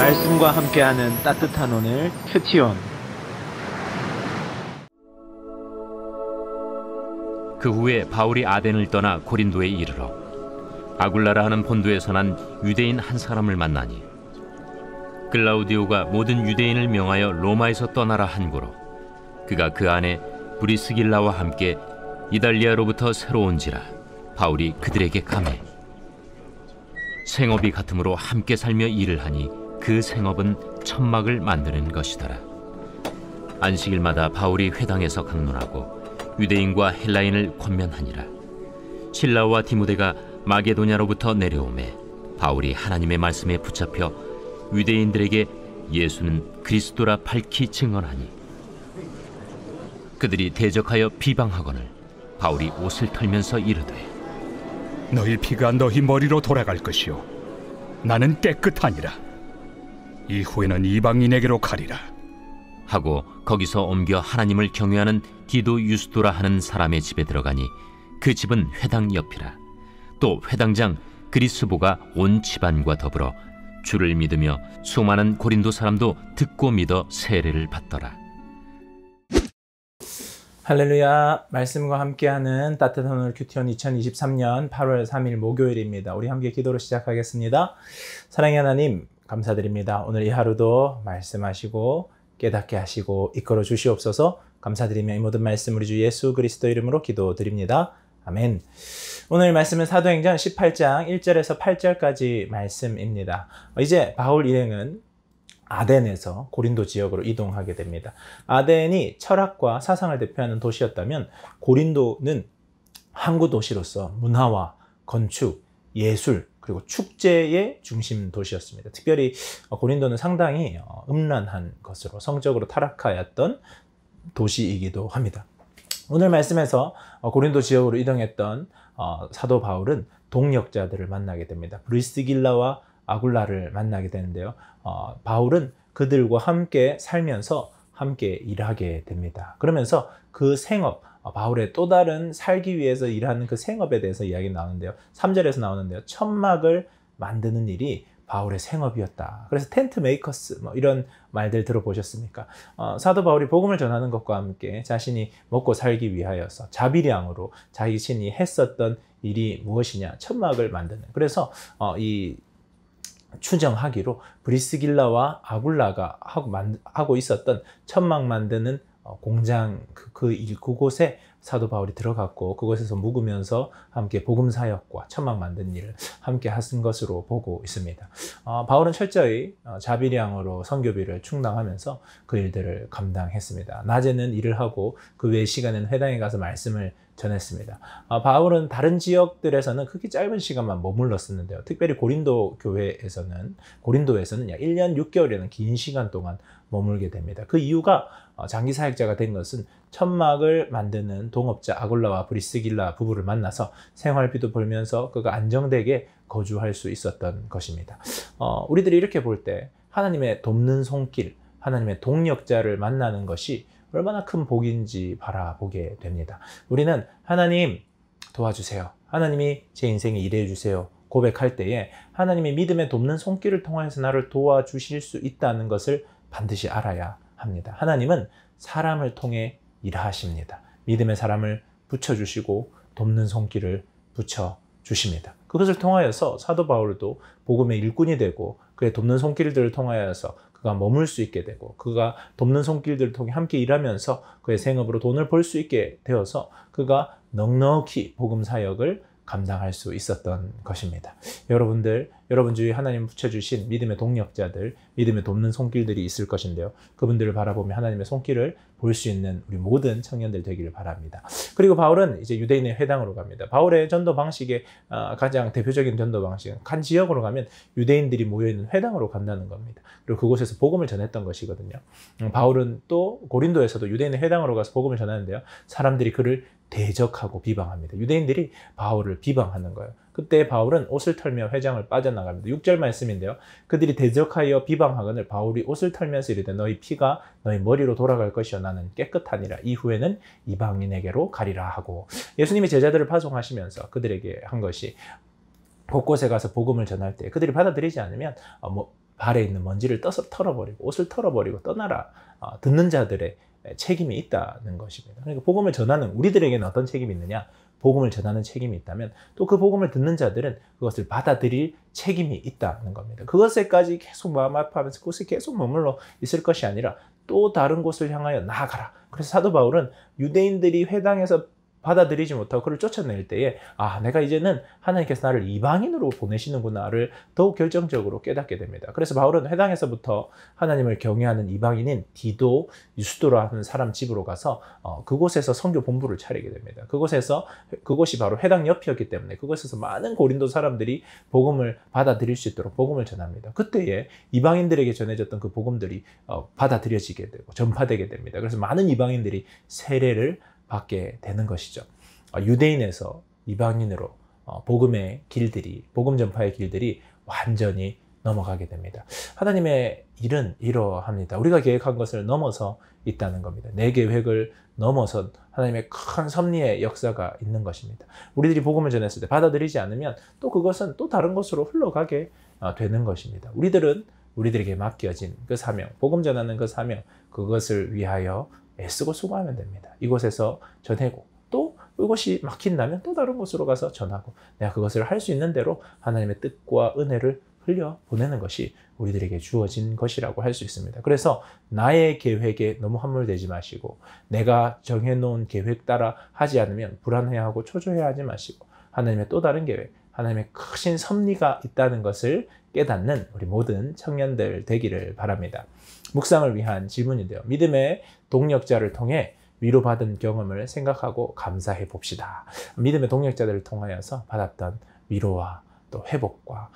말씀과 함께하는 따뜻한 오늘 큐티온. 그 후에 바울이 아덴을 떠나 고린도에 이르러 아굴라라 하는 본도에서 난 유대인 한 사람을 만나니 클라우디오가 모든 유대인을 명하여 로마에서 떠나라 한고로 그가 그 안에 브리스길라와 함께 이달리아로부터 새로 온지라 바울이 그들에게 감해 생업이 같으므로 함께 살며 일을 하니 그 생업은 천막을 만드는 것이더라. 안식일마다 바울이 회당에서 강론하고 유대인과 헬라인을 권면하니라. 실라와 디모데가 마게도냐로부터 내려오매 바울이 하나님의 말씀에 붙잡혀 유대인들에게 예수는 그리스도라 밝히 증언하니 그들이 대적하여 비방하거늘 바울이 옷을 털면서 이르되 너희 피가 너희 머리로 돌아갈 것이요 나는 깨끗하니라. 이후에는 이방인에게로 가리라 하고 거기서 옮겨 하나님을 경외하는 디도 유스도라 하는 사람의 집에 들어가니 그 집은 회당 옆이라. 또 회당장 그리스보가 온 집안과 더불어 주를 믿으며 수많은 고린도 사람도 듣고 믿어 세례를 받더라. 할렐루야. 말씀과 함께하는 따뜻한 오늘 큐티온 2023년 8월 3일 목요일입니다. 우리 함께 기도로 시작하겠습니다. 사랑의 하나님 감사드립니다. 오늘 이 하루도 말씀하시고 깨닫게 하시고 이끌어 주시옵소서. 감사드리며 이 모든 말씀 우리 주 예수 그리스도 이름으로 기도드립니다. 아멘. 오늘 말씀은 사도행전 18장 1절에서 8절까지 말씀입니다. 이제 바울 일행은 아덴에서 고린도 지역으로 이동하게 됩니다. 아덴이 철학과 사상을 대표하는 도시였다면 고린도는 항구 도시로서 문화와 건축, 예술, 그리고 축제의 중심 도시였습니다. 특별히 고린도는 상당히 음란한 것으로 성적으로 타락하였던 도시이기도 합니다. 오늘 말씀에서 고린도 지역으로 이동했던 사도 바울은 동역자들을 만나게 됩니다. 브리스길라와 아굴라를 만나게 되는데요. 바울은 그들과 함께 살면서 함께 일하게 됩니다. 그러면서 그 생업, 바울의 또 다른 살기 위해서 일하는 그 생업에 대해서 이야기 나오는데요. 3절에서 나오는데요. 천막을 만드는 일이 바울의 생업이었다. 그래서 텐트 메이커스 이런 말들 들어보셨습니까? 사도 바울이 복음을 전하는 것과 함께 자신이 먹고 살기 위하여서 자비량으로 자신이 했었던 일이 무엇이냐? 천막을 만드는. 그래서 이 추정하기로 브리스길라와 아굴라가 하고 있었던 천막 만드는 공장 그곳에 사도 바울이 들어갔고 그곳에서 묵으면서 함께 복음 사역과 천막 만드는 일을 함께 하신 것으로 보고 있습니다. 바울은 철저히 자비량으로 선교비를 충당하면서 그 일들을 감당했습니다. 낮에는 일을 하고 그 외 시간에는 회당에 가서 말씀을 전했습니다. 바울은 다른 지역들에서는 크게 짧은 시간만 머물렀었는데요. 특별히 고린도에서는 약 1년 6개월이라는 긴 시간 동안 머물게 됩니다. 그 이유가 장기 사역자가 된 것은 천막을 만드는 동업자 아굴라와 브리스길라 부부를 만나서 생활비도 벌면서 그가 안정되게 거주할 수 있었던 것입니다. 우리들이 이렇게 볼 때 하나님의 돕는 손길, 하나님의 동역자를 만나는 것이 얼마나 큰 복인지 바라보게 됩니다. 우리는 하나님 도와주세요. 하나님이 제 인생에 일해 주세요. 고백할 때에 하나님의 믿음의 돕는 손길을 통해서 나를 도와주실 수 있다는 것을 반드시 알아야 합니다. 하나님은 사람을 통해 일하십니다. 믿음의 사람을 붙여주시고 돕는 손길을 붙여주십니다. 그것을 통하여서 사도 바울도 복음의 일꾼이 되고 그의 돕는 손길들을 통하여서 그가 머물 수 있게 되고 그가 돕는 손길들을 통해 함께 일하면서 그의 생업으로 돈을 벌 수 있게 되어서 그가 넉넉히 복음 사역을 감당할 수 있었던 것입니다. 여러분들, 여러분 주위에 하나님 붙여주신 믿음의 동력자들, 믿음의 돕는 손길들이 있을 것인데요. 그분들을 바라보며 하나님의 손길을 볼 수 있는 우리 모든 청년들 되기를 바랍니다. 그리고 바울은 이제 유대인의 회당으로 갑니다. 바울의 전도 방식의 가장 대표적인 전도 방식은 한 지역으로 가면 유대인들이 모여있는 회당으로 간다는 겁니다. 그리고 그곳에서 복음을 전했던 것이거든요. 바울은 또 고린도에서도 유대인의 회당으로 가서 복음을 전하는데요. 사람들이 그를 대적하고 비방합니다. 유대인들이 바울을 비방하는 거예요. 그때 바울은 옷을 털며 회장을 빠져나갑니다. 6절 말씀인데요. 그들이 대적하여 비방하거늘 바울이 옷을 털면서 이르되 너희 피가 너희 머리로 돌아갈 것이요 나는 깨끗하니라. 이후에는 이방인에게로 가리라 하고 예수님이 제자들을 파송하시면서 그들에게 한 것이 곳곳에 가서 복음을 전할 때 그들이 받아들이지 않으면 발에 있는 먼지를 털어버리고 옷을 털어버리고 떠나라. 듣는 자들의 책임이 있다는 것입니다. 그러니까 복음을 전하는 우리들에게는 어떤 책임이 있느냐? 복음을 전하는 책임이 있다면 또 그 복음을 듣는 자들은 그것을 받아들일 책임이 있다는 겁니다. 그것에까지 계속 마음 아파하면서 그것에 계속 머물러 있을 것이 아니라 또 다른 곳을 향하여 나아가라. 그래서 사도 바울은 유대인들이 회당에서 받아들이지 못하고 그를 쫓아낼 때에 내가 이제는 하나님께서 나를 이방인으로 보내시는구나를 더욱 결정적으로 깨닫게 됩니다. 그래서 바울은 회당에서부터 하나님을 경외하는 이방인인 디도, 유스도라 하는 사람 집으로 가서 그곳에서 선교 본부를 차리게 됩니다. 그곳이 바로 회당 옆이었기 때문에 그곳에서 많은 고린도 사람들이 복음을 받아들일 수 있도록 복음을 전합니다. 그때에 이방인들에게 전해졌던 그 복음들이 받아들여지게 되고 전파되게 됩니다. 그래서 많은 이방인들이 세례를 받게 되는 것이죠. 유대인에서 이방인으로 복음의 길들이, 복음 전파의 길들이 완전히 넘어가게 됩니다. 하나님의 일은 이러합니다. 우리가 계획한 것을 넘어서 있다는 겁니다. 내 계획을 넘어선 하나님의 큰 섭리의 역사가 있는 것입니다. 우리들이 복음을 전했을 때 받아들이지 않으면 또 그것은 또 다른 곳으로 흘러가게 되는 것입니다. 우리들에게 맡겨진 그 사명, 복음 전하는 그 사명, 그것을 위하여 애쓰고 수고하면 됩니다. 이곳에서 전하고 또 이곳이 막힌다면 또 다른 곳으로 가서 전하고 내가 그것을 할 수 있는 대로 하나님의 뜻과 은혜를 흘려보내는 것이 우리들에게 주어진 것이라고 할 수 있습니다. 그래서 나의 계획에 너무 함몰되지 마시고 내가 정해놓은 계획 따라 하지 않으면 불안해하고 초조해하지 마시고 하나님의 또 다른 계획, 하나님의 크신 섭리가 있다는 것을 깨닫는 우리 모든 청년들 되기를 바랍니다. 묵상을 위한 질문인데요. 믿음의 동력자를 통해 위로받은 경험을 생각하고 감사해 봅시다. 믿음의 동력자들을 통하여서 받았던 위로와 또 회복과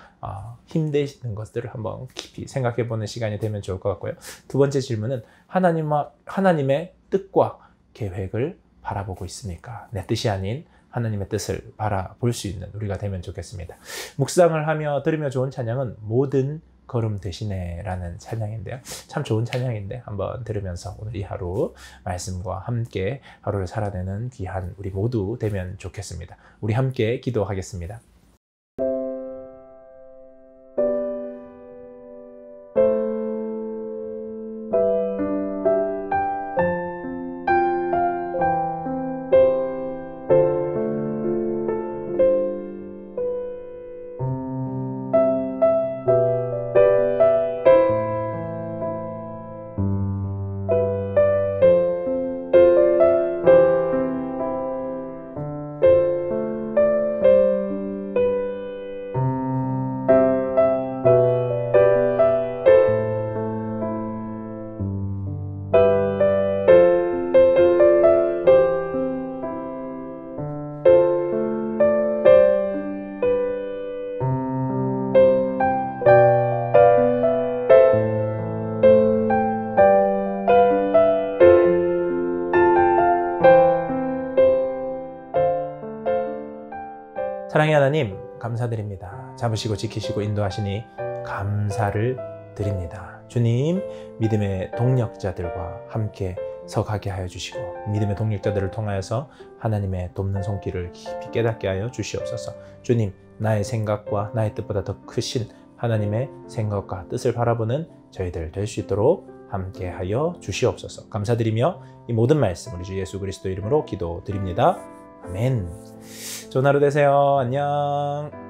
힘내시는 것들을 한번 깊이 생각해 보는 시간이 되면 좋을 것 같고요. 두 번째 질문은 하나님의 뜻과 계획을 바라보고 있습니까? 내 뜻이 아닌 하나님의 뜻을 바라볼 수 있는 우리가 되면 좋겠습니다. 묵상을 하며 들으며 좋은 찬양은 모든 걸음 대신에 라는 찬양인데요. 참 좋은 찬양인데 한번 들으면서 오늘 이 하루 말씀과 함께 하루를 살아내는 귀한 우리 모두 되면 좋겠습니다. 우리 함께 기도하겠습니다. 사랑의 하나님 감사드립니다. 잡으시고 지키시고 인도하시니 감사를 드립니다. 주님, 믿음의 동력자들과 함께 서가게 하여 주시고 믿음의 동력자들을 통하여서 하나님의 돕는 손길을 깊이 깨닫게 하여 주시옵소서. 주님, 나의 생각과 나의 뜻보다 더 크신 하나님의 생각과 뜻을 바라보는 저희들 될 수 있도록 함께 하여 주시옵소서. 감사드리며 이 모든 말씀 우리 주 예수 그리스도 이름으로 기도드립니다. 아멘. 좋은 하루 되세요. 안녕.